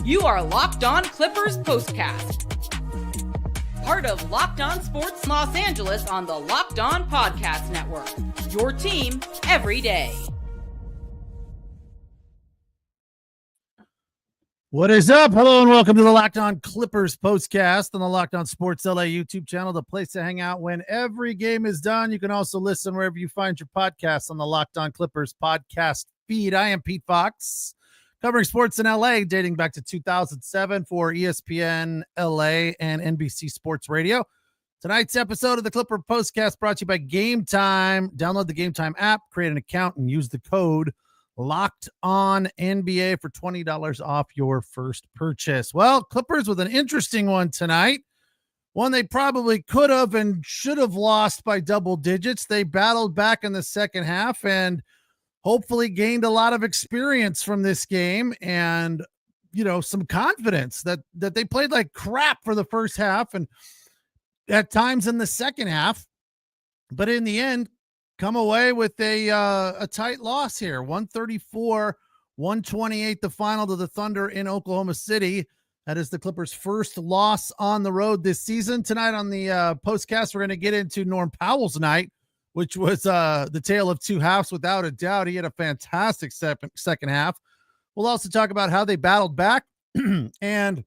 You are Locked On Clippers Postcast, part of Locked On Sports Los Angeles on the Locked On Podcast Network. Your team every day. What is up? Hello and welcome to the Locked On Clippers Postcast on the Locked On Sports LA YouTube channel, the place to hang out when every game is done. You can also listen wherever you find your podcasts on the Locked On Clippers podcast feed. I am Pete Fox, covering sports in LA dating back to 2007 for ESPN LA and NBC Sports Radio. Tonight's episode of the Clipper Postcast brought to you by Game Time. Download the Game Time app, create an account, and use the code Locked On NBA for $20 off your first purchase. Well, Clippers with an interesting one tonight. One they probably could have and should have lost by double digits. They battled back in the second half and hopefully gained a lot of experience from this game and, you know, some confidence that they played like crap for the first half and at times in the second half. But in the end, come away with a tight loss here. 134-128, the final to the Thunder in Oklahoma City. That is the Clippers' first loss on the road this season. Tonight on the postcast, we're going to get into Norman Powell's night, which was the tale of two halves without a doubt. He had a fantastic second half. We'll also talk about how they battled back and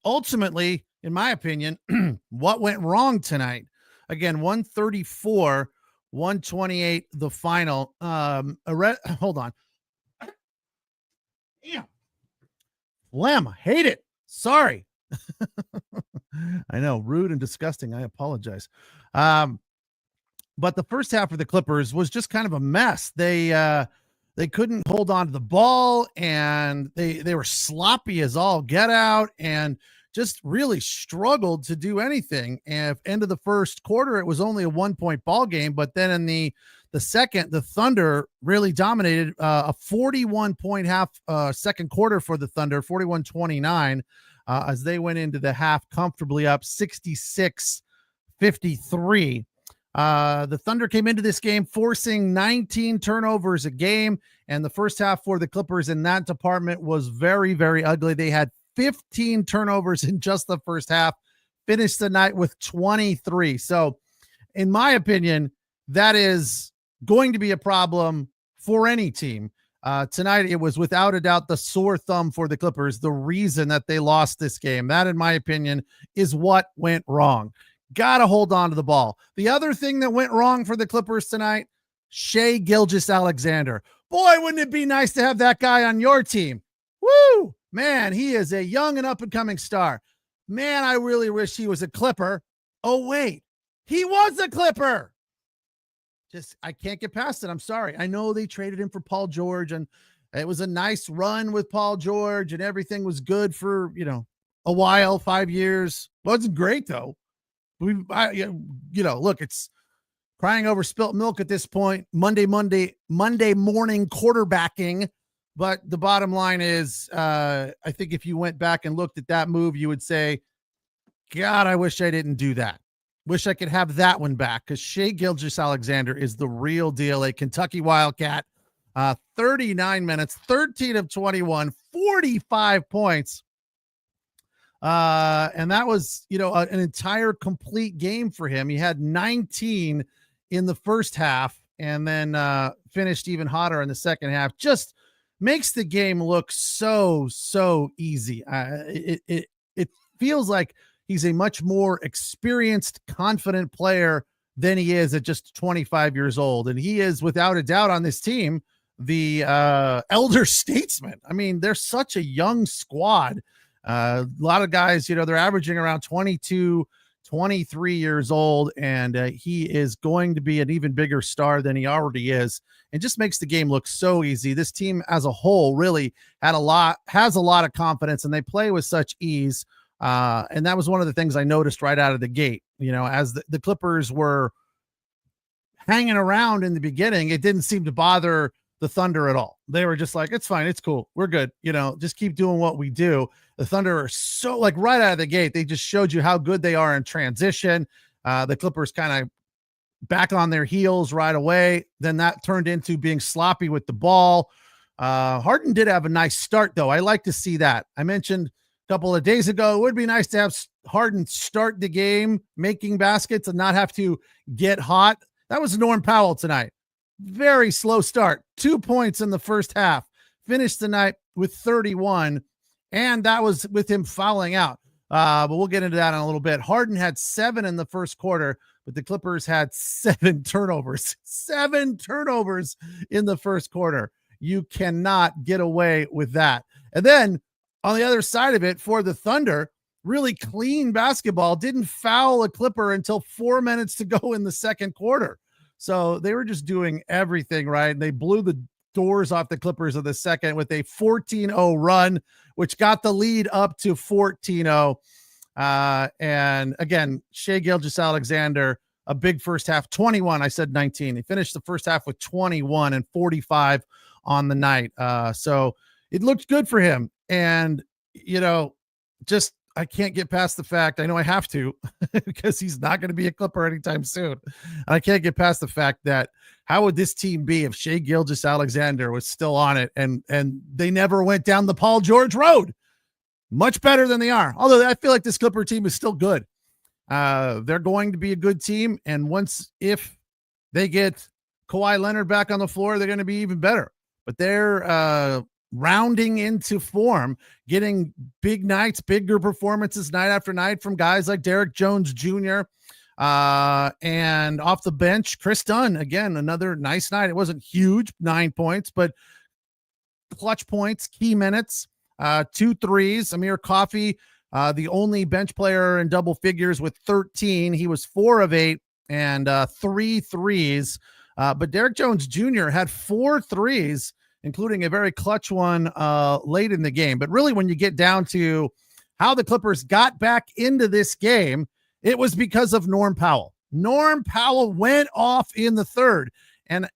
ultimately, in my opinion, what went wrong tonight. Again, 134-128, the final. Hold on. Yeah. Phlegm. Hate it. Sorry. I know. Rude and disgusting. I apologize. But the first half of the Clippers was just kind of a mess. They couldn't hold on to the ball, and they were sloppy as all get out and just really struggled to do anything. And end of the first quarter, it was only a 1-point ball game. But then in the second, the Thunder really dominated. A 41-point second quarter for the Thunder, 41-29, as they went into the half comfortably up 66-53. The Thunder came into this game forcing 19 turnovers a game, and the first half for the Clippers in that department was very, very ugly. They had 15 turnovers in just the first half, finished the night with 23. So, in my opinion, that is going to be a problem for any team. Tonight, it was without a doubt the sore thumb for the Clippers, the reason that they lost this game. That, in my opinion, is what went wrong. Got to hold on to the ball. The other thing that went wrong for the Clippers tonight, Shay Gilgeous-Alexander. Boy, wouldn't it be nice to have that guy on your team? Woo! Man, he is a young and up-and-coming star. Man, I really wish he was a Clipper. Oh, wait. He was a Clipper. I can't get past it. I'm sorry. I know they traded him for Paul George, and it was a nice run with Paul George, and everything was good for, a while, 5 years. Wasn't great, though. Look, it's crying over spilt milk at this point. Monday morning quarterbacking. But the bottom line is, I think if you went back and looked at that move, you would say, God, I wish I didn't do that. Wish I could have that one back, because Shay Gilgeous-Alexander is the real deal, a Kentucky Wildcat. 39 minutes, 13 of 21, 45 points. And that was, an entire complete game for him. He had 19 in the first half and then finished even hotter in the second half. Just makes the game look so easy. It feels like he's a much more experienced, confident player than he is at just 25 years old. And he is, without a doubt, on this team, the elder statesman. I mean, they're such a young squad. A lot of guys, they're averaging around 22, 23 years old, and he is going to be an even bigger star than he already is, and just makes the game look so easy. This team as a whole really has a lot of confidence, and they play with such ease. And that was one of the things I noticed right out of the gate. As the Clippers were hanging around in the beginning, it didn't seem to bother the Thunder at all. They were just like, it's fine, it's cool, we're good, just keep doing what we do. The Thunder are so, right out of the gate, they just showed you how good they are in transition. The Clippers kind of back on their heels right away. Then that turned into being sloppy with the ball. Harden did have a nice start, though. I like to see that. I mentioned a couple of days ago, it would be nice to have Harden start the game making baskets and not have to get hot. That was Norman Powell tonight. Very slow start. 2 points in the first half. Finished the night with 31, and that was with him fouling out. But we'll get into that in a little bit. Harden had 7 in the first quarter, but the Clippers had 7 turnovers. 7 turnovers in the first quarter. You cannot get away with that. And then on the other side of it, for the Thunder, really clean basketball, didn't foul a Clipper until 4 minutes to go in the second quarter. So they were just doing everything right. And they blew the doors off the Clippers of the second with a 14-0 run, which got the lead up to 14-0. And again, Shay Gilgeous-Alexander, a big first half, 21. I said 19. He finished the first half with 21 and 45 on the night. So it looked good for him. And, just I can't get past the fact, I know I have to, because he's not going to be a Clipper anytime soon. I can't get past the fact that how would this team be if Shay Gilgeous-Alexander was still on it and they never went down the Paul George road? Much better than they are. Although I feel like this Clipper team is still good. They're going to be a good team. And if they get Kawhi Leonard back on the floor, they're going to be even better. But they're rounding into form, getting big nights, bigger performances night after night from guys like Derrick Jones Jr. And off the bench, Chris Dunn, again, another nice night. It wasn't huge, 9 points, but clutch points, key minutes, 2 threes. Amir Coffey, the only bench player in double figures with 13. He was 4 of 8 and 3 threes. But Derrick Jones Jr. had 4 threes, including a very clutch one late in the game. But really, when you get down to how the Clippers got back into this game, it was because of Norm Powell. Norm Powell went off in the third. And,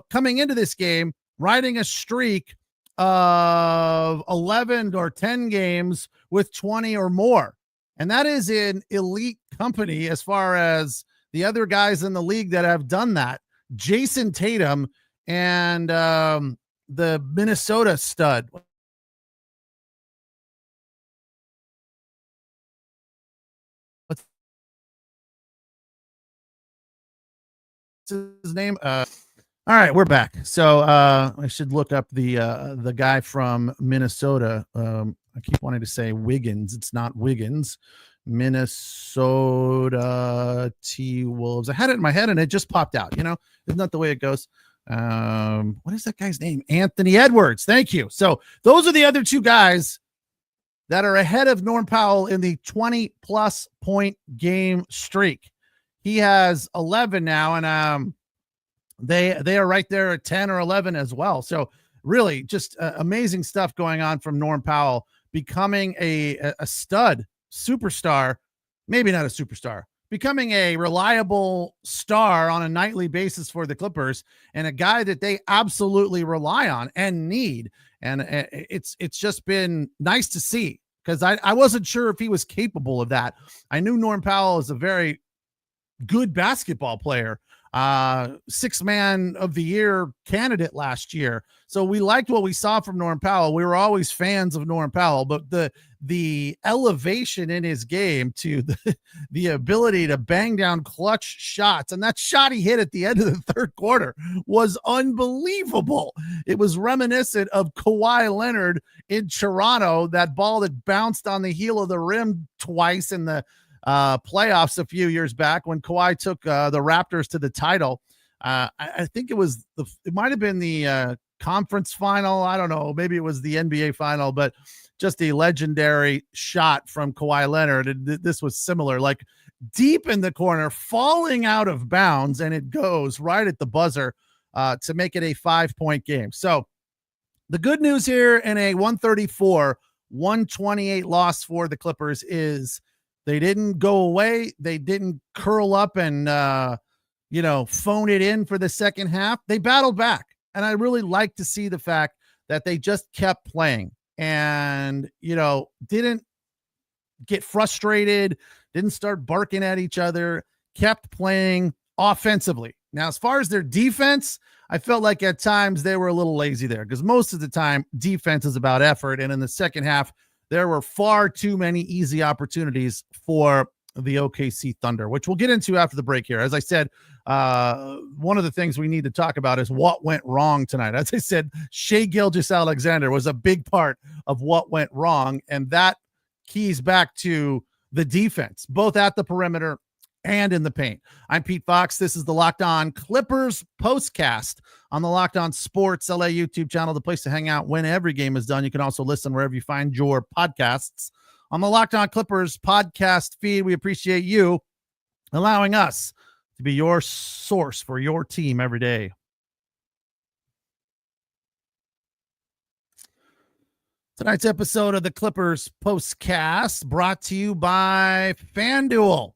coming into this game, riding a streak of 11 or 10 games with 20 or more. And that is in elite company as far as the other guys in the league that have done that. Jason Tatum and the Minnesota stud. What's his name? All right, we're back. So I should look up the guy from Minnesota. I keep wanting to say Wiggins. It's not Wiggins. Minnesota T-Wolves. I had it in my head and it just popped out. Isn't that the way it goes? What is that guy's name? Anthony Edwards. Thank you. So those are the other 2 guys that are ahead of Norm Powell in the 20-plus point game streak. He has 11 now, and they are right there at 10 or 11 as well. So really just amazing stuff going on from Norm Powell, becoming a stud, superstar, maybe not a superstar, becoming a reliable star on a nightly basis for the Clippers, and a guy that they absolutely rely on and need. And it's just been nice to see, because I wasn't sure if he was capable of that. I knew Norm Powell is a very good basketball player, 6th man of the year candidate last year. So we liked what we saw from Norm Powell. We were always fans of Norm Powell, but the elevation in his game to the ability to bang down clutch shots, and that shot he hit at the end of the third quarter was unbelievable. It was reminiscent of Kawhi Leonard in Toronto, that ball that bounced on the heel of the rim twice in the playoffs a few years back when Kawhi took the Raptors to the title. I think it might have been the conference final. I don't know. Maybe it was the NBA final, but just a legendary shot from Kawhi Leonard. And this was similar, like deep in the corner, falling out of bounds, and it goes right at the buzzer to make it a 5-point game. So the good news here in a 134-128 loss for the Clippers is they didn't go away. They didn't curl up and, phone it in for the second half. They battled back. And I really like to see the fact that they just kept playing and, didn't get frustrated, didn't start barking at each other, kept playing offensively. Now, as far as their defense, I felt like at times they were a little lazy there because most of the time defense is about effort. And in the second half, there were far too many easy opportunities for the OKC Thunder, which we'll get into after the break here. As I said, one of the things we need to talk about is what went wrong tonight. As I said, Shay Gilgeous-Alexander was a big part of what went wrong, and that keys back to the defense, both at the perimeter and in the paint. I'm Pete Fox. This is the Locked On Clippers Postcast on the Locked On Sports LA YouTube channel, the place to hang out when every game is done. You can also listen wherever you find your podcasts on the Locked On Clippers podcast feed. We appreciate you allowing us to be your source for your team every day. Tonight's episode of the Clippers Postcast brought to you by FanDuel.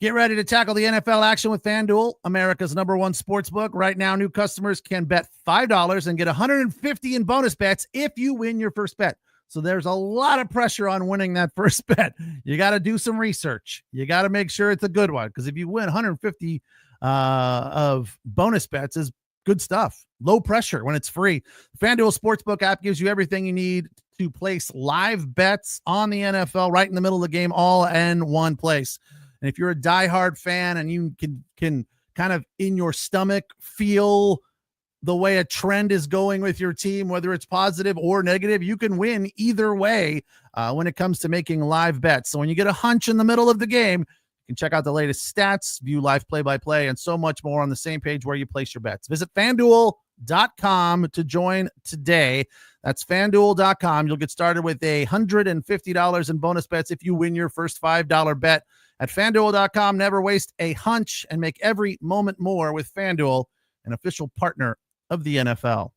Get ready to tackle the NFL action with FanDuel, America's #1 sportsbook. Right now, new customers can bet $5 and get $150 in bonus bets if you win your first bet. So there's a lot of pressure on winning that first bet. You got to do some research. You got to make sure it's a good one, because if you win 150 of bonus bets is good stuff. Low pressure when it's free. The FanDuel Sportsbook app gives you everything you need to place live bets on the NFL right in the middle of the game, all in one place. And if you're a diehard fan and you can kind of in your stomach feel the way a trend is going with your team, whether it's positive or negative, you can win either way when it comes to making live bets. So when you get a hunch in the middle of the game, you can check out the latest stats, view live play-by-play, and so much more on the same page where you place your bets. Visit FanDuel.com to join today. That's FanDuel.com. You'll get started with $150 in bonus bets if you win your first $5 bet. At FanDuel.com, never waste a hunch and make every moment more with FanDuel, an official partner of the NFL. All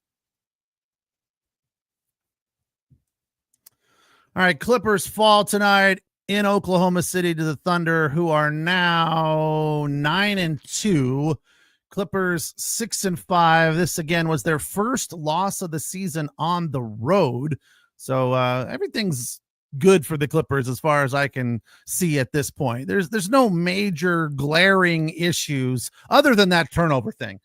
right, Clippers fall tonight in Oklahoma City to the Thunder, who are now 9-2. Clippers 6-5. This again was their first loss of the season on the road. So everything's good for the Clippers as far as I can see at this point. There's no major glaring issues other than that turnover thing.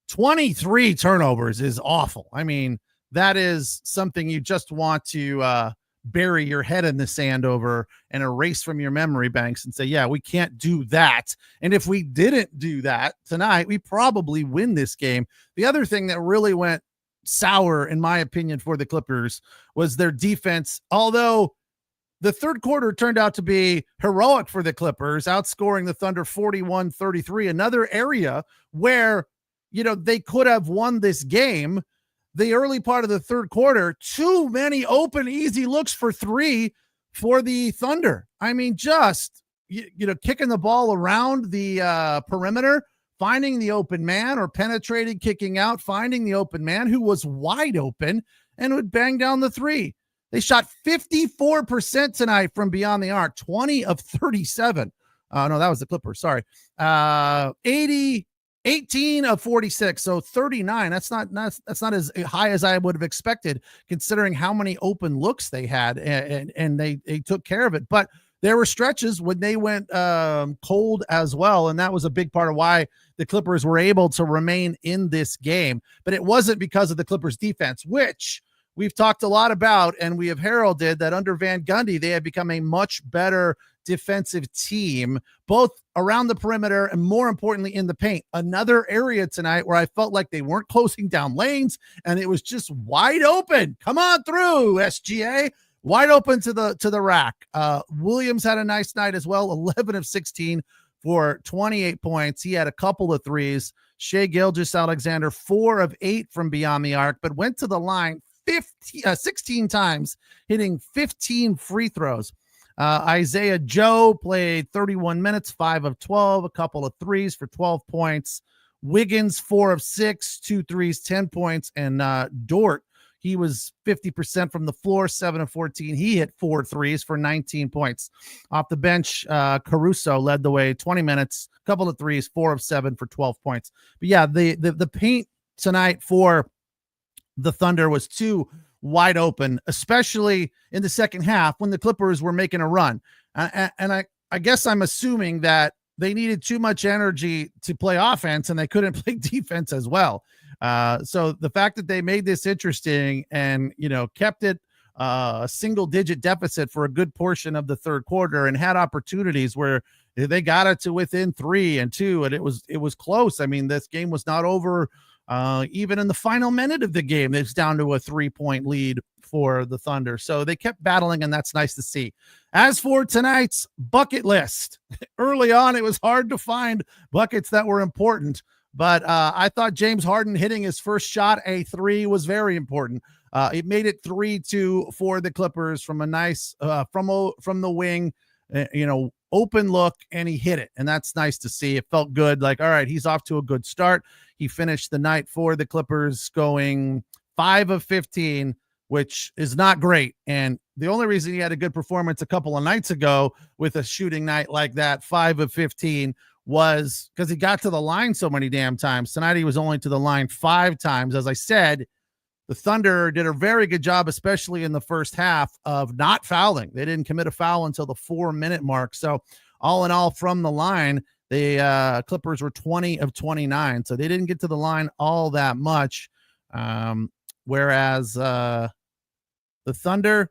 23 turnovers is awful. I mean, that is something you just want to bury your head in the sand over and erase from your memory banks and say, yeah, we can't do that. And if we didn't do that tonight, we probably win this game. The other thing that really went sour, in my opinion, for the Clippers was their defense. Although the third quarter turned out to be heroic for the Clippers, outscoring the Thunder 41-33, another area where, they could have won this game. The early part of the third quarter, too many open, easy looks for three for the Thunder. I mean, just, kicking the ball around the perimeter, finding the open man, or penetrating, kicking out, finding the open man who was wide open and would bang down the three. They shot 54% tonight from beyond the arc, 20 of 37. No, that was the Clippers. Sorry. 18 of 46. So 39. That's not as high as I would have expected, considering how many open looks they had, and they took care of it. But there were stretches when they went cold as well. And that was a big part of why the Clippers were able to remain in this game. But it wasn't because of the Clippers defense, which we've talked a lot about, and we have heralded that under Van Gundy, they have become a much better defensive team, both around the perimeter and, more importantly, in the paint. Another area tonight where I felt like they weren't closing down lanes and it was just wide open. Come on through, SGA. Wide open to the rack. Williams had a nice night as well, 11 of 16 for 28 points. He had a couple of threes. Shay Gilgeous-Alexander, 4 of 8 from beyond the arc, but went to the line 16 times, hitting 15 free throws. Isaiah Joe played 31 minutes, 5 of 12, a couple of threes for 12 points. Wiggins, 4 of 6, 2 threes, 10 points. And Dort, he was 50% from the floor, 7 of 14. He hit 4 threes for 19 points. Off the bench, Caruso led the way, 20 minutes, a couple of threes, 4 of 7 for 12 points. But yeah, the paint tonight for the Thunder was too wide open, especially in the second half when the Clippers were making a run. And I guess I'm assuming that they needed too much energy to play offense and they couldn't play defense as well. So the fact that they made this interesting and, kept it a single digit deficit for a good portion of the third quarter and had opportunities where they got it to within 3 and 2. And it was close. I mean, this game was not over. Even in the final minute of the game, it's down to a 3-point lead for the Thunder. So they kept battling, and that's nice to see. As for tonight's bucket list, early on, it was hard to find buckets that were important, but I thought James Harden hitting his first shot, a 3, was very important. It made it 3-2 for the Clippers from a nice, from the wing, open look, and he hit it. And that's nice to see. It felt good. Like, all right, he's off to a good start. He finished the night for the Clippers going 5 of 15, which is not great. And the only reason he had a good performance a couple of nights ago with a shooting night like that, 5 of 15, was because he got to the line so many damn times. Tonight he was only to the line 5 times. As I said, the Thunder did a very good job, especially in the first half, of not fouling. They didn't commit a foul until the 4-minute mark. So all in all, from the line, the Clippers were 20 of 29. So they didn't get to the line all that much. Whereas the Thunder,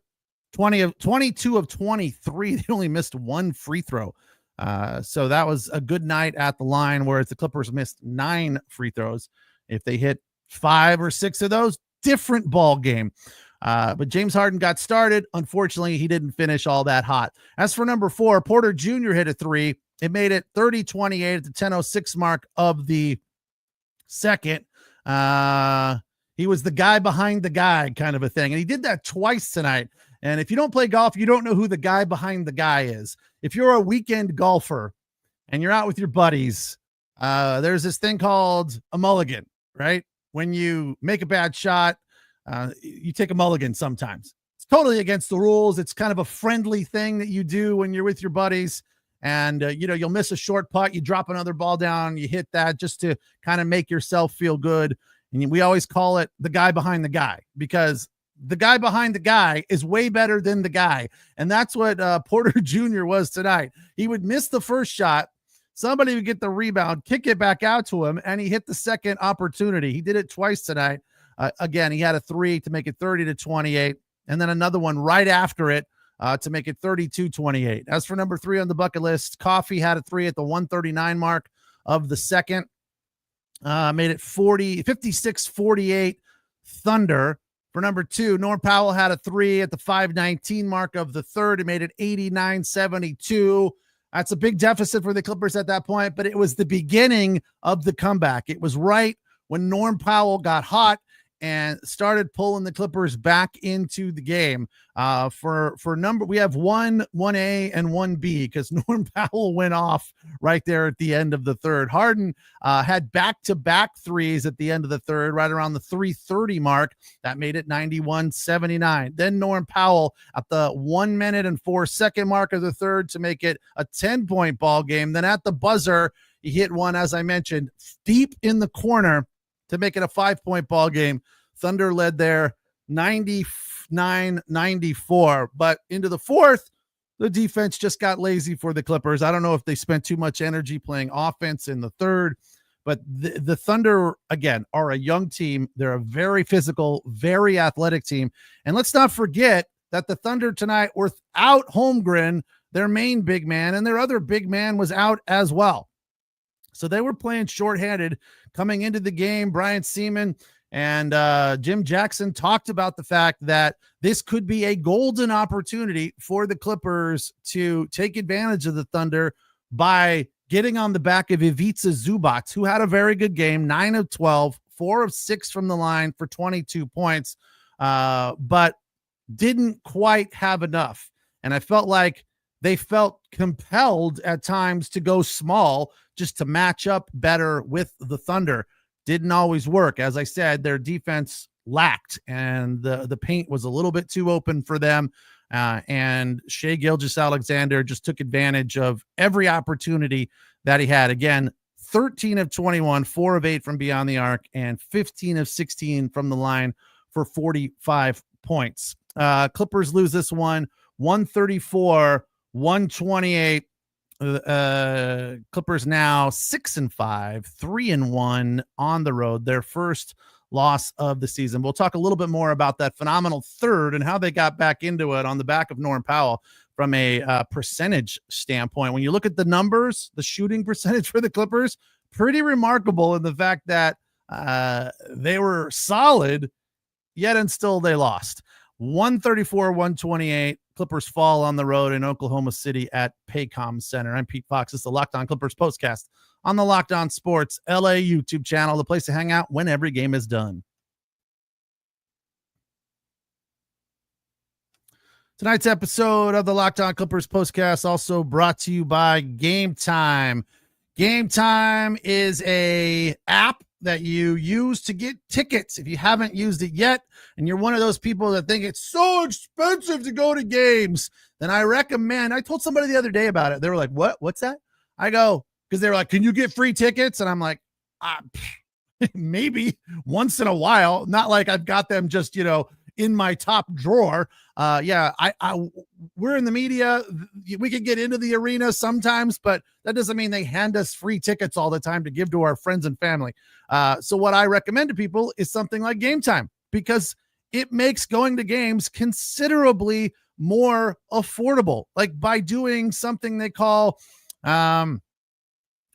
22 of 23, they only missed 1 free throw. So that was a good night at the line, whereas the Clippers missed 9 free throws. If they hit 5 or 6 of those, different ball game. But James Harden got started. Unfortunately, he didn't finish all that hot. As for number 4, Porter Jr. hit a 3. It made it 30-28 at the 10:06 mark of the second. He was the guy behind the guy kind of a thing. And he did that twice tonight. And if you don't play golf, you don't know who the guy behind the guy is. If you're a weekend golfer and you're out with your buddies, there's this thing called a mulligan, right? When you make a bad shot, you take a mulligan sometimes. It's totally against the rules. It's kind of a friendly thing that you do when you're with your buddies. And, you'll miss a short putt. You drop another ball down. You hit that just to kind of make yourself feel good. And we always call it the guy behind the guy, because the guy behind the guy is way better than the guy. And that's what Porter Jr. was tonight. He would miss the first shot. Somebody would get the rebound, kick it back out to him, and he hit the second opportunity. He did it twice tonight. Again, he had a 3 to make it 30-28, and then another one right after it to make it 32-28. As for number 3 on the bucket list, Coffee had a 3 at the 139 mark of the second. Made it 56-48 Thunder. For number 2, Norman Powell had a 3 at the 5:19 mark of the third. It made it 89-72. That's a big deficit for the Clippers at that point, but it was the beginning of the comeback. It was right when Norman Powell got hot and started pulling the Clippers back into the game. We have 1A and 1B because Norman Powell went off right there at the end of the third. Harden had back-to-back threes at the end of the third, right around the 3:30 mark. That made it 91-79. Then Norman Powell at the 1 minute and 4 second mark of the third to make it a 10-point ball game. Then at the buzzer, he hit one, as I mentioned, deep in the corner to make it a 5-point ball game. Thunder led there 99-94, but into the fourth, the defense just got lazy for the Clippers. I don't know if they spent too much energy playing offense in the third, but the Thunder, again, are a young team. They're a very physical, very athletic team. And let's not forget that the Thunder tonight were out Holmgren, their main big man, and their other big man was out as well. So they were playing shorthanded coming into the game. Brian Seaman and Jim Jackson talked about the fact that this could be a golden opportunity for the Clippers to take advantage of the Thunder by getting on the back of Ivica Zubac, who had a very good game, 9 of 12, 4 of 6 from the line for 22 points, but didn't quite have enough. And I felt like they felt compelled at times to go small just to match up better with the Thunder. Didn't always work. As I said, their defense lacked, and the paint was a little bit too open for them. And Shay Gilgeous-Alexander just took advantage of every opportunity that he had. Again, 13 of 21, 4 of 8 from beyond the arc, and 15 of 16 from the line for 45 points. Clippers lose this one, 134-128. Clippers now 6-5, 3-1 on the road, their first loss of the season. We'll talk a little bit more about that phenomenal third and how they got back into it on the back of Norman Powell from a percentage standpoint. When you look at the numbers, the shooting percentage for the Clippers, pretty remarkable in the fact that they were solid, yet and still they lost. 134-128. Clippers fall on the road in Oklahoma City at Paycom Center. I'm Pete Fox. It's the Locked On Clippers postcast on the Locked On Sports LA YouTube channel, the place to hang out when every game is done. Tonight's episode of the Locked On Clippers postcast also brought to you by Game Time. Game Time is a app that you use to get tickets. If you haven't used it yet, and you're one of those people that think it's so expensive to go to games, then I recommend, I told somebody the other day about it. They were like, what's that? I go, because they were like, can you get free tickets? And I'm like, maybe once in a while, not like I've got them just, in my top drawer. We're in the media. We can get into the arena sometimes, but that doesn't mean they hand us free tickets all the time to give to our friends and family. So what I recommend to people is something like Game Time, because it makes going to games considerably more affordable. Like by doing something they call,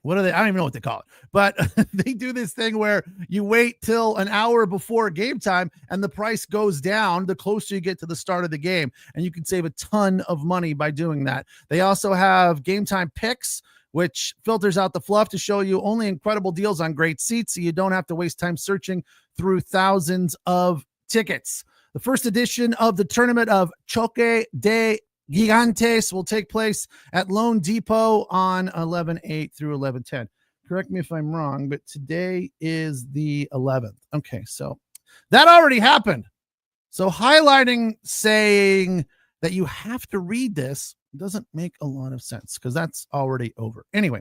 what are they? I don't even know what they call it, but they do this thing where you wait till an hour before game time and the price goes down the closer you get to the start of the game. And you can save a ton of money by doing that. They also have Game Time Picks, which filters out the fluff to show you only incredible deals on great seats, so you don't have to waste time searching through thousands of tickets. The first edition of the tournament of Choque de Gigantes will take place at Lone Depot on 11/8 through 11/10. Correct me if I'm wrong, but today is the 11th. Okay, so that already happened. So highlighting saying that you have to read this doesn't make a lot of sense because that's already over. Anyway,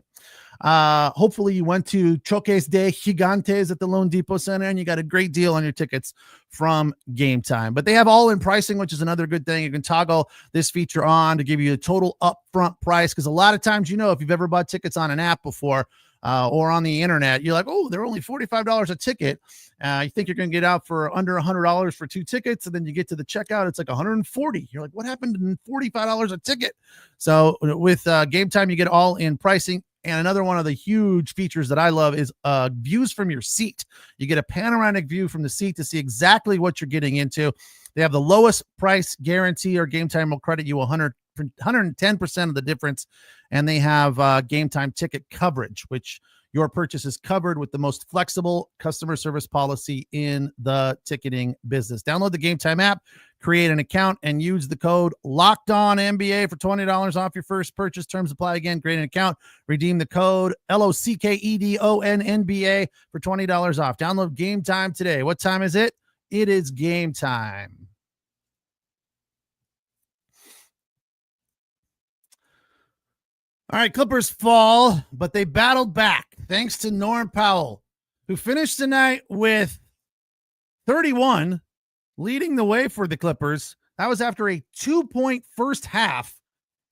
hopefully you went to Choques de Gigantes at the Lone Depot Center and you got a great deal on your tickets from Game Time. But they have all-in pricing, which is another good thing. You can toggle this feature on to give you a total upfront price, because a lot of times, if you've ever bought tickets on an app before or on the internet, you're like, oh, they're only $45 a ticket. You think you're going to get out for under $100 for 2 tickets, and then you get to the checkout, it's like $140. You're like, what happened to $45 a ticket? So with Game Time, you get all-in pricing. And another one of the huge features that I love is views from your seat. You get a panoramic view from the seat to see exactly what you're getting into. They have the lowest price guarantee, or Game Time will credit you 110% of the difference. And they have Game Time ticket coverage, which your purchase is covered with the most flexible customer service policy in the ticketing business. Download the Game Time app, create an account, and use the code LOCKEDONNBA for $20 off your first purchase. Terms apply. Again, create an account, redeem the code LOCKEDONNBA for $20 off. Download Game Time today. What time is it? It is game time. All right, Clippers fall, but they battled back thanks to Norman Powell, who finished the night with 31, leading the way for the Clippers. That was after a 2-point first half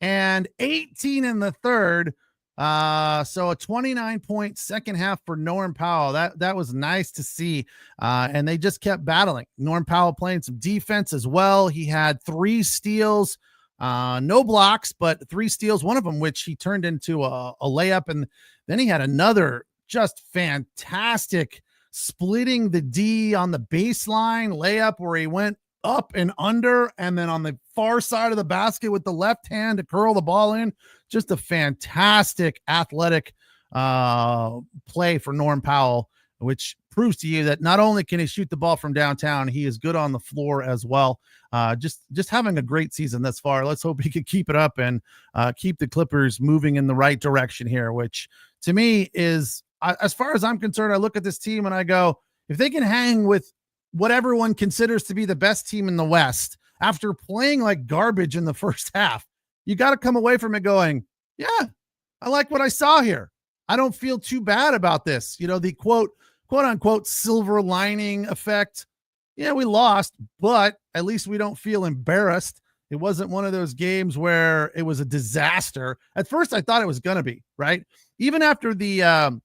and 18 in the third. So a 29-point second half for Norman Powell. That was nice to see. And they just kept battling. Norman Powell playing some defense as well. He had 3 steals. No blocks, but 3 steals, one of them which he turned into a layup, and then he had another just fantastic splitting the D on the baseline layup where he went up and under, and then on the far side of the basket with the left hand to curl the ball in. Just a fantastic athletic play for Norman Powell, which proves to you that not only can he shoot the ball from downtown, he is good on the floor as well. Just having a great season thus far. Let's hope he can keep it up and keep the Clippers moving in the right direction here, which to me is, as far as I'm concerned, I look at this team and I go, if they can hang with what everyone considers to be the best team in the West after playing like garbage in the first half, you got to come away from it going, yeah, I like what I saw here. I don't feel too bad about this. The quote unquote silver lining effect. Yeah, we lost, but at least we don't feel embarrassed. It wasn't one of those games where it was a disaster. At first, I thought it was going to be, right? Even after the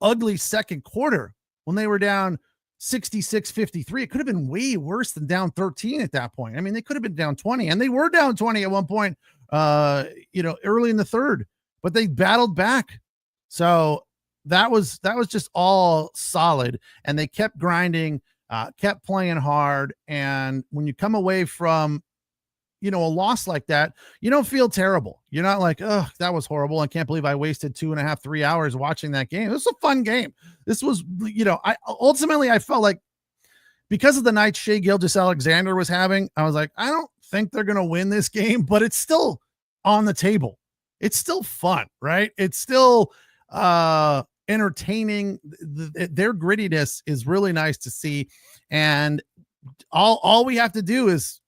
ugly second quarter, when they were down 66-53, it could have been way worse than down 13 at that point. I mean, they could have been down 20, and they were down 20 at one point, early in the third, but they battled back. So that was just all solid, and they kept grinding, kept playing hard. And when you come away from, a loss like that, you don't feel terrible. You're not like, oh, that was horrible. I can't believe I wasted 2.5, 3 hours watching that game. It was a fun game. This was, I felt like because of the night Shay Gilgeous-Alexander was having, I was like, I don't think they're going to win this game, but it's still on the table. It's still fun, right? It's still entertaining. Their grittiness is really nice to see. And all we have to do is,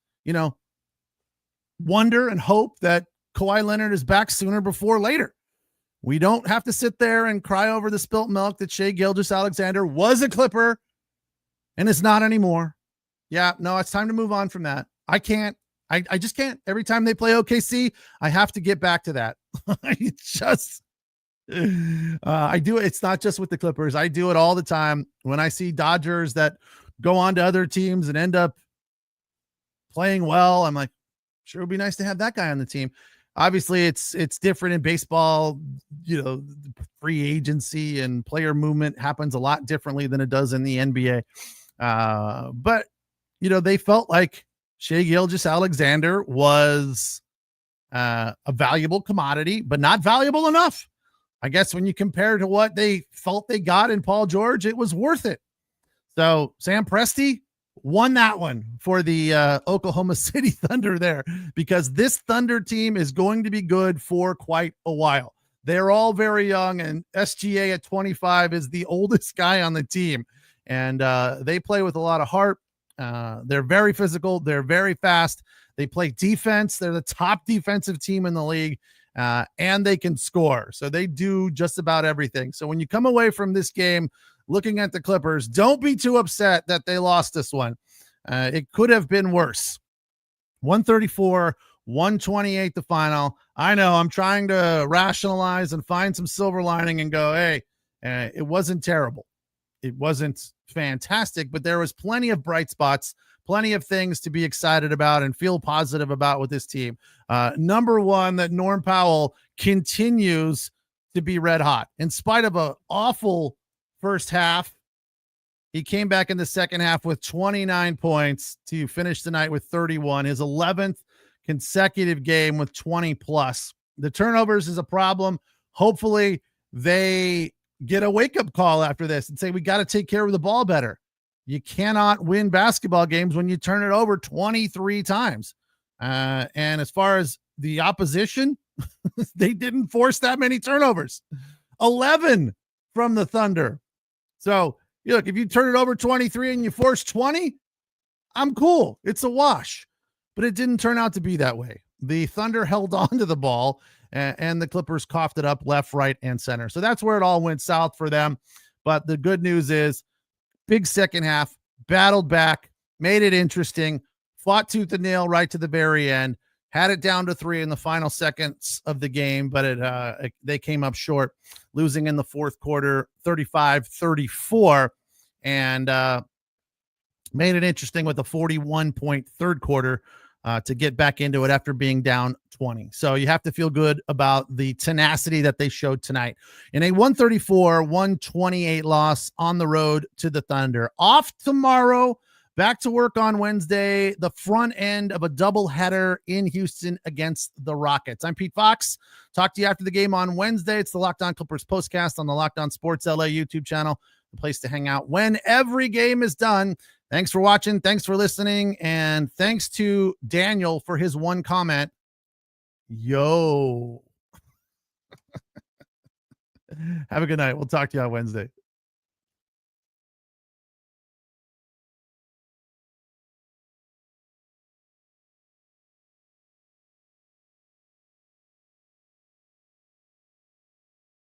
wonder and hope that Kawhi Leonard is back sooner before later. We don't have to sit there and cry over the spilt milk that Shay Gilgeous-Alexander was a Clipper and it's not anymore. Yeah, no, it's time to move on from that. I can't. I just can't. Every time they play OKC, I have to get back to that. I do it. It's not just with the Clippers. I do it all the time when I see Dodgers that go on to other teams and end up playing well. I'm like, sure, it would be nice to have that guy on the team. Obviously, it's different in baseball. Free agency and player movement happens a lot differently than it does in the NBA. But they felt like Shay Gilgeous-Alexander was a valuable commodity, but not valuable enough. I guess when you compare to what they felt they got in Paul George, it was worth it. So Sam Presti won that one for the Oklahoma City Thunder there, because this Thunder team is going to be good for quite a while. They're all very young, and SGA at 25 is the oldest guy on the team. And they play with a lot of heart. They're very physical. They're very fast. They play defense. They're the top defensive team in the league, and they can score. So they do just about everything. So when you come away from this game looking at the Clippers, don't be too upset that they lost this one. It could have been worse. 134-128 the final. I know I'm trying to rationalize and find some silver lining and go, hey, it wasn't terrible. It wasn't fantastic, but there was plenty of bright spots, plenty of things to be excited about and feel positive about with this team. Number one, that Norm Powell continues to be red hot. In spite of an awful first half, he came back in the second half with 29 points to finish the night with 31, his 11th consecutive game with 20 plus. The turnovers is a problem. Hopefully they get a wake-up call after this and say, we got to take care of the ball better. You cannot win basketball games when you turn it over 23 times. And as far as the opposition, they didn't force that many turnovers. 11 from the Thunder. So, look, if you turn it over 23 and you force 20, I'm cool. It's a wash. But it didn't turn out to be that way. The Thunder held on to the ball, and the Clippers coughed it up left, right, and center. So that's where it all went south for them. But the good news is, big second half, battled back, made it interesting, fought tooth and nail right to the very end, had it down to 3 in the final seconds of the game, but they came up short, losing in the fourth quarter, 35-34, and made it interesting with a 41-point third quarter to get back into it after being down 20. So you have to feel good about the tenacity that they showed tonight in a 134-128 loss on the road to the Thunder. Off tomorrow, back to work on Wednesday, the front end of a doubleheader in Houston against the Rockets. I'm Pete Fox. Talk to you after the game on Wednesday. It's the Locked On Clippers postcast on the Locked On Sports LA YouTube channel, the place to hang out when every game is done. Thanks for watching. Thanks for listening. And thanks to Daniel for his one comment. Yo. Have a good night. We'll talk to you on Wednesday.